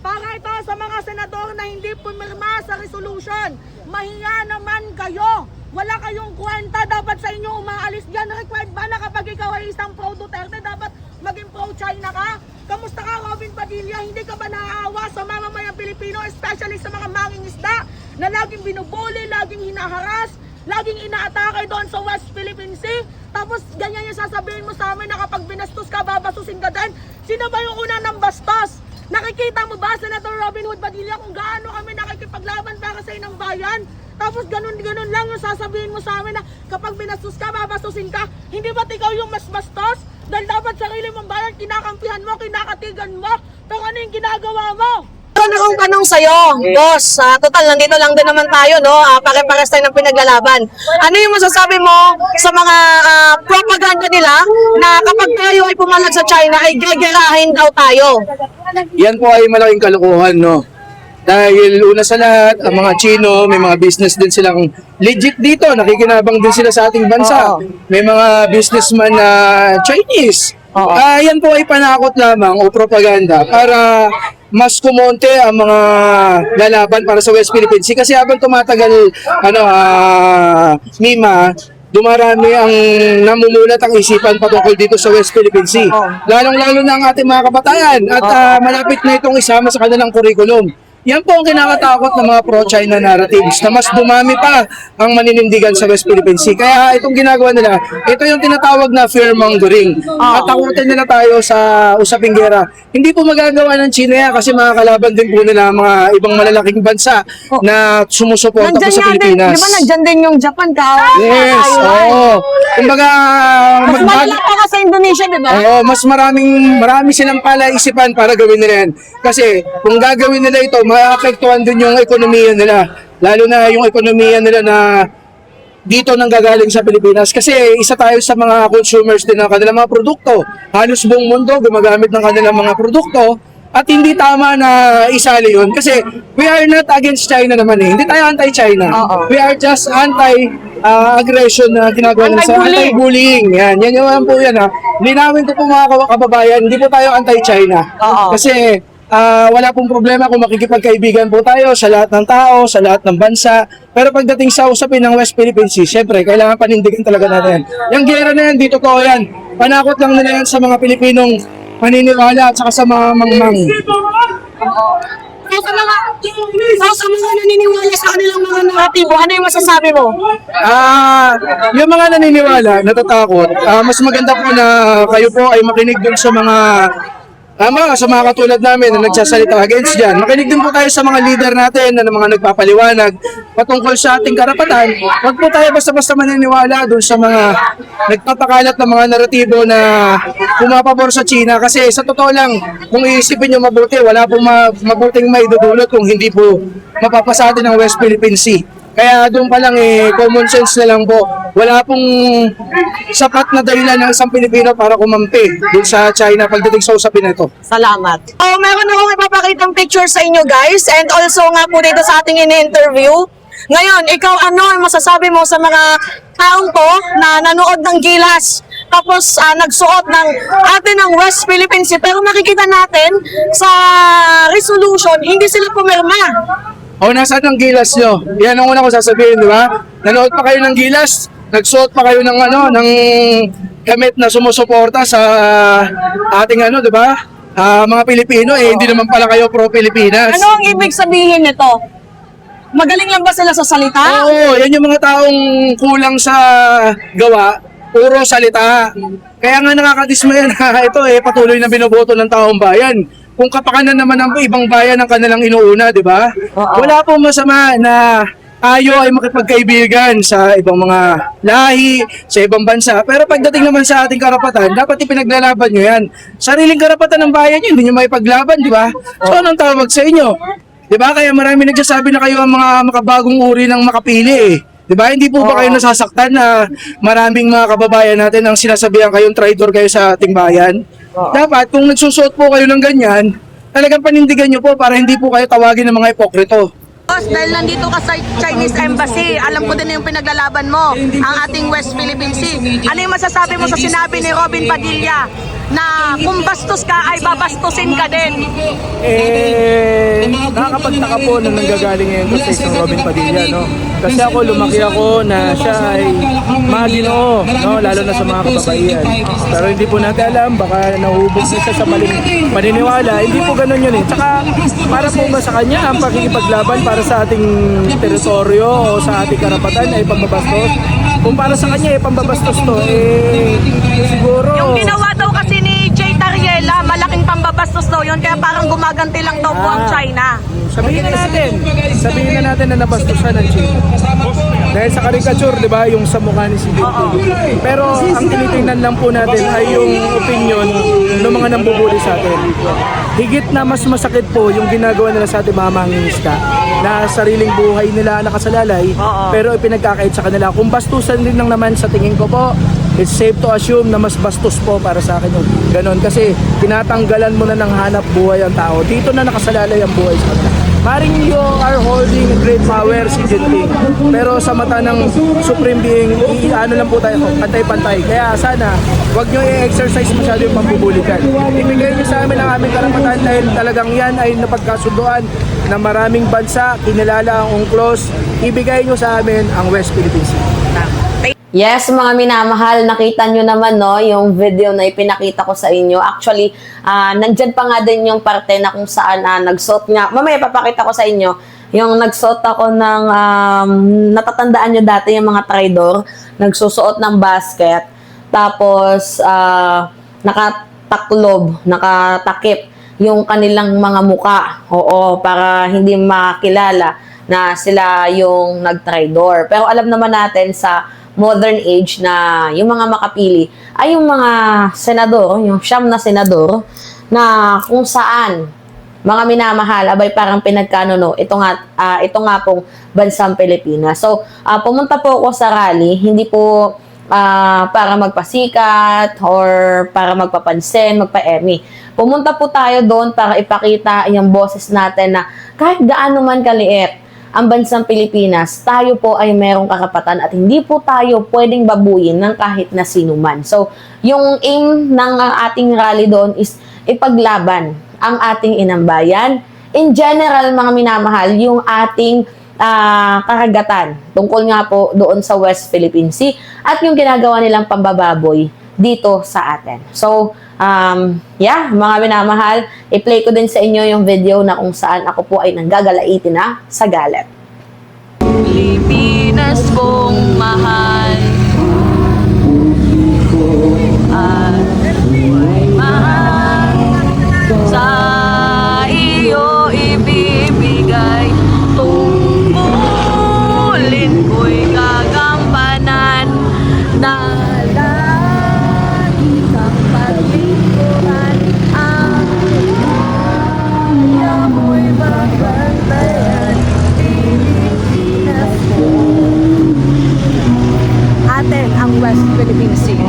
Para ito sa mga senador na hindi pumirma sa resolution. Mahiya naman kayo. Wala kayong kwenta. Dapat sa inyo umaalis dyan. Required ba na kapag ikaw ay isang pro-Duterte, dapat maging pro-China ka? Kamusta ka, Robin Padilla? Hindi ka ba naaawa sa mamamayang Pilipino, especially sa mga mangingisda na laging binubuli, laging hinaharas, laging inaatake doon sa West Philippine Sea? Tapos ganyan yung sasabihin mo sa amin na kapag binastos ka, babasusin ka din? Sino ba yung una ng bastos? Nakikita mo ba, Senator Robin Hood Padilla, kung gaano kami nakikipaglaban para sa inang bayan? Tapos ganun lang yung sasabihin mo sa amin na kapag binastos ka, babasusin ka? Hindi ba't ikaw yung mas bastos? Dahil dapat sarili mong bayan, kinakampihan mo, kinakatigan mo. Pero ano yung ginagawa mo? Ano akong tanong sa'yo, boss? Total, nandito lang din naman tayo, no? Pare-pares tayo ng pinaglalaban. Ano yung masasabi mo sa mga propaganda nila na kapag tayo ay pumalag sa China, ay gagarahin daw tayo? Yan po ay malaking kalokohan, no? Dahil una sa lahat, ang mga Chino, may mga business din silang legit dito. Nakikinabang din sila sa ating bansa. May mga businessman na Chinese. Yan po ay panakot lamang o propaganda para mas kumonte ang mga lalaban para sa West Philippine Sea. Kasi habang tumatagal, Mima, dumarami ang namumulat ang isipan patungkol dito sa West Philippine Sea. Lalong-lalo na ang ating mga kabataan at malapit na itong isama sa kanilang curriculum. Yan po ang kinakatakot ng mga pro-China narratives na mas dumami pa ang maninindigan sa West Philippine Sea. Kaya itong ginagawa nila, ito yung tinatawag na fear-mongering. At takutin nila tayo sa usaping gera. Hindi po magagawa ng China yan kasi mga kalaban din po nila mga ibang malalaking bansa na sumusuporta po sa Pilipinas. Di ba nandyan din yung Japan ka? Yes, oo. Kumbaga, mas malala pa ka sa Indonesia, di ba? Oo, mas marami silang palaisipan para gawin nila yan. Kasi kung gagawin nila ito, maapektuhan din yung ekonomiya nila. Lalo na yung ekonomiya nila na dito nang gagaling sa Pilipinas. Kasi isa tayo sa mga consumers din ng kanilang mga produkto. Halos buong mundo gumagamit ng kanilang mga produkto. At hindi tama na isali yun. Kasi we are not against China naman eh. Hindi tayo anti-China. We are just anti-aggression na ginagawa nila sa anti-bullying. Yan yung po yan ha. Linawin ko po mga kababayan, hindi po tayo anti-China. Kasi wala pong problema kung makikipagkaibigan po tayo sa lahat ng tao, sa lahat ng bansa. Pero pagdating sa usapin ng West Philippine Sea, syempre, kailangan panindigan talaga natin. Yung gera na yan, dito ko yan. Panakot lang nila yan sa mga Pilipinong maniniwala at saka sa mga mangmang. Sa mga naniniwala sa kanilang mga naratibo, ano yung masasabi mo? Yung mga naniniwala, natatakot, mas maganda po na kayo po ay makinig dun sa mga sa mga katulad namin na nagsasalita against dyan. Makinig din po tayo sa mga leader natin na mga nagpapaliwanag patungkol sa ating karapatan. Huwag po tayo basta-basta maniniwala dun sa mga nagpapakalat ng mga naratibo na pumapabor sa China. Kasi sa totoo lang, kung iisipin nyo mabuti, wala pong mabuting maidudulot kung hindi po mapapasa atin ang West Philippine Sea. Kaya doon pa lang common sense na lang po. Wala pong sapat na dahilan ng isang Pilipino para kumampi doon sa China pagdating sa usapin na ito. Salamat. Meron akong ipapakitang picture sa inyo guys and also nga po dito sa ating ini-interview. Ngayon, ikaw ano ang masasabi mo sa mga taong to na nanood ng Gilas tapos nagsuot ng atin ng West Philippine Sea pero nakikita natin sa resolution hindi sila pumirma. Nasaan ang Gilas nyo? Yan ang una ko sasabihin, di ba? Nanood pa kayo ng Gilas, nagsuot pa kayo ng ng gamit na sumusuporta sa ating di ba? Mga Pilipino, hindi naman pala kayo pro-Pilipinas. Ano ang ibig sabihin nito? Magaling lang ba sila sa salita? Oo, yan yung mga taong kulang sa gawa, puro salita. Kaya nga nakakadismaya na ito patuloy na binoboto ng taong bayan. Kung kapakanan naman ng ibang bayan ang kanilang inuuna, di ba? Wala pong masama na tayo ay makipagkaibigan sa ibang mga lahi, sa ibang bansa. Pero pagdating naman sa ating karapatan, dapat ipinaglalaban nyo yan. Sariling karapatan ng bayan yun, hindi nyo may paglaban, di ba? So anong tawag sa inyo? Di ba? Kaya marami nagsasabi na kayo ang mga makabagong uri ng makapili Di ba? Hindi po ba kayo nasasaktan na maraming mga kababayan natin ang sinasabihan kayong traitor kayo sa ating bayan? Dapat, kung nagsusuot po kayo ng ganyan, talagang panindigan nyo po para hindi po kayo tawagin ng mga hipokrito. Boss, dahil nandito ka sa Chinese Embassy, alam ko din yung pinaglalaban mo, ang ating West Philippine Sea. Ano yung masasabi mo sa sinabi ni Robin Padilla na kung bastos ka ay babastusin ka din? nakakapagtaka po na nanggagaling ngayon to sa isang Robin Padilla, no? Kasi ako, lumaki ako na siya ay maginoo, no? Lalo na sa mga kababaihan. Pero hindi po natin alam, baka nahuhubog na siya sa maling paniniwala. Hindi po ganun yun eh. Tsaka, para po ba sa kanya ang pakikipaglaban para sa ating teritoryo o sa ating karapatan ay pambabastos? Kung para sa kanya ay pambabastos to, siguro... Yung ginawa daw kasi ni Jay Tariela, malaking pambabastos daw yun, kaya parang gumaganti lang daw po ang China. Sabihin na natin na nabastusan ng China. Dahil sa caricature, di ba, yung sa mukha ni si Jinping. Pero ang tinitingnan lang po natin ay yung opinion ng mga nambubuli sa atin. Higit na mas masakit po yung ginagawa nila sa ating mga mangingisda na sariling buhay nila nakasalalay, pero ipinagkakait sa kanila. Kung bastusan din lang naman sa tingin ko po, it's safe to assume na mas bastos po para sa akin yung ganon. Kasi tinatanggalan mo na ng hanap buhay ang tao. Dito na nakasalalay ang buhay sa kanila. Maring you are holding great power si Jinping. Pero sa mata ng Supreme Being, ano lang po tayo, pantay-pantay. Kaya sana, wag nyo i-exercise masyado yung pambubulikan. Ibigay nyo sa amin ang aming karapatan dahil talagang yan ay napagkasunduan na maraming bansa, kinilala ang UNCLOS. Ibigay nyo sa amin ang West Philippine Sea. Yes, mga minamahal, nakita nyo naman no, yung video na ipinakita ko sa inyo. Actually, nandyan pa nga din yung parte na kung saan nagsuot nga. Mamaya papakita ko sa inyo yung nagsuot ako ng, natatandaan nyo dati yung mga traidor, nagsusuot ng basket, tapos nakatakip yung kanilang mga muka. Oo, para hindi makilala na sila yung nagtraidor. Pero alam naman natin sa modern age na yung mga makapili ay yung mga senador, yung siyam na senador na kung saan mga minamahal, abay parang pinagkanuno ito nga pong bansang Pilipinas. So, pumunta po ako sa rally, hindi po para magpasikat or para magpapansin, magpa-Emmy. Pumunta po tayo doon para ipakita yung boses natin na kahit gaano man kaliit ang bansang Pilipinas, tayo po ay merong karapatan at hindi po tayo pwedeng babuyin ng kahit na sino man. So, yung aim ng ating rally doon is ipaglaban ang ating inambayan. In general, mga minamahal, yung ating karagatan tungkol nga po doon sa West Philippine Sea at yung ginagawa nilang pambababoy dito sa atin. So, mga minamahal, i-play ko din sa inyo yung video na kung saan ako po ay nanggagalaitin na sa galit. Pilipinas kong mahal at may mahal sa iyo ibibigay tungkulin ko'y gagampanan na ang West Philippine Sea.